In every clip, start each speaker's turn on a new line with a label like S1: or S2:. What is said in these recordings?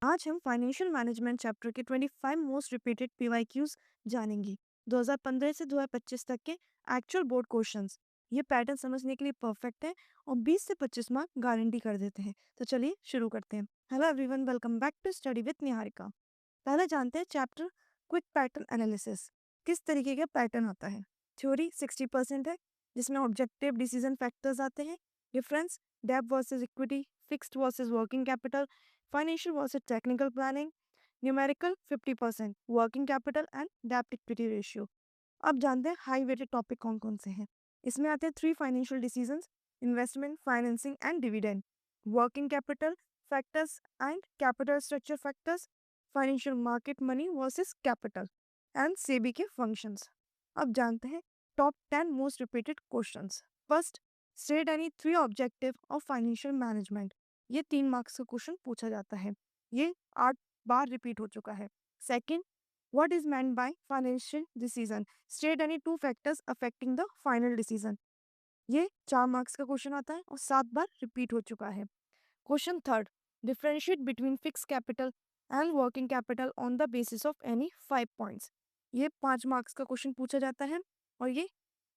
S1: आज हम financial management chapter के 25 मोस्ट रिपीटेड पीवाईक्यूज जानेंगे। 2015 से 2025 तक के एक्चुअल बोर्ड क्वेश्चंस। ये पैटर्न समझने के लिए परफेक्ट है और 20 से 25 मार्क गारंटी कर देते हैं। तो चलिए शुरू करते हैं। Hello everyone, welcome back to study with Niharika. पहले जानते हैं चैप्टर क्विक पैटर्न एनालिसिस। किस तरीके का पैटर्न होता है। थ्योरी 60% है, जिसमें ऑब्जेक्टिव डिसीजन फैक्टर्स आते हैं। डिफरेंस डेब्ट versus equity, fixed versus working capital, financial versus technical planning, numerical 50%, working capital and डेब्ट इक्विटी रेशियो। अब जानते हैं हाई वेटेड टॉपिक कौन कौन से हैं। इसमें आते हैं 3 financial decisions, investment, financing and dividend, working capital factors and capital structure factors, financial market money versus capital and SEBI के फंक्शंस। अब जानते हैं top 10 most repeated questions. First, state any 3 objective of financial management. ये 3 marks का question पूछा जाता है। ये 8 बार रिपीट हो चुका है। Second, what is meant by financial decision, state any 2 factors affecting the final decision. ये 4 मार्क्स का क्वेश्चन आता है और 7 बार रिपीट हो चुका है। Question third, differentiate between fix capital and working capital on the basis of any 5 points. ये 5 marks का क्वेश्चन पूछा जाता है और ये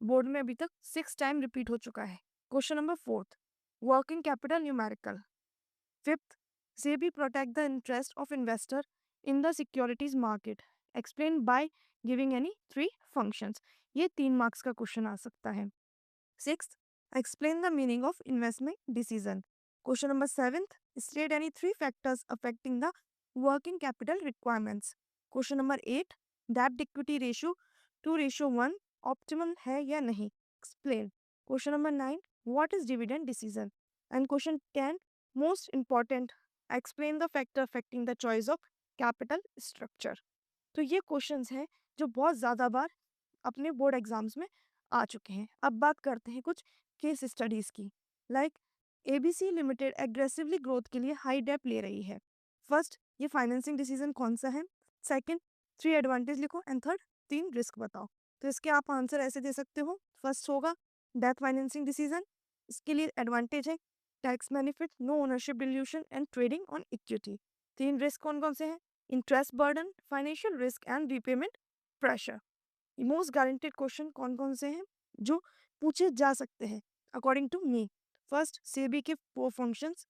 S1: बोर्ड में अभी तक 6 टाइम रिपीट हो चुका है। Question number fourth, working capital numerical. Fifth, SEBI protect the interest of investor in the securities market. Explain by giving any 3 functions. ये 3 मार्क्स का क्वेश्चन आ सकता है। Sixth, explain the meaning of investment decision. Question number 7th, state any 3 factors affecting the working capital requirements. Question number 8, debt equity ratio 2:1 optimum है या नहीं? Explain. Question number 9, what is dividend decision? And question 10, most important, explain the factor affecting the choice of capital structure. तो ये questions हैं जो बहुत ज़्यादा बार अपने बोर्ड एग्जाम्स में आ चुके हैं। अब बात करते हैं कुछ केस स्टडीज़ की। Like ABC limited aggressively growth के लिए हाई डेप ले रही है। फर्स्ट, ये फाइनेंसिंग डिसीजन कौन सा है। सेकंड, 3 एडवांटेज लिखो एंड थर्ड, 3 रिस्क बताओ। तो इसके आप आंसर ऐसे दे सकते हो। फर्स्ट होगा डेथ फाइनेंसिंग डिसीजन। इसके लिए एडवांटेज है tax benefit, no ownership dilution and trading on equity. 3 risk कौन कौन से हैं। Interest burden, financial risk and repayment pressure. Most guaranteed question कौन कौन से हैं जो पूछे जा सकते हैं according to me. First, SEBI के 4 functions,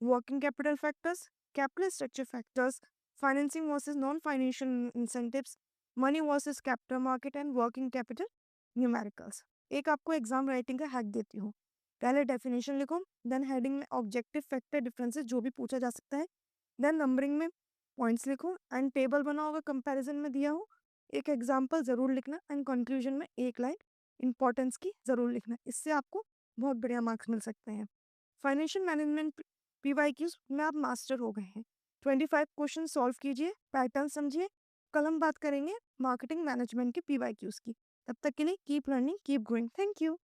S1: working capital factors, capital structure factors, financing versus non financial incentives, money versus capital market and working capital numericals. एक आपको एग्जाम राइटिंग का हैक देती हूँ। पहले डेफिनेशन लिखो, देन हेडिंग में ऑब्जेक्टिव फैक्टर डिफरेंसेस जो भी पूछा जा सकता है, देन नंबरिंग में पॉइंट्स लिखो एंड टेबल बना होगा कंपैरिजन में दिया हो। एक एग्जाम्पल ज़रूर लिखना एंड कंक्लूजन में एक लाइन इंपॉर्टेंस की ज़रूर लिखना। इससे आपको बहुत बढ़िया मार्क्स मिल सकते हैं। फाइनेंशियल मैनेजमेंट पीवाईक्यूज में आप मास्टर हो गए हैं। 25 क्वेश्चन सॉल्व कीजिए, पैटर्न समझिए। कल हम बात करेंगे मार्केटिंग मैनेजमेंट के पीवाईक्यूज की। तब तक के लिए keep learning, keep growing. Thank you.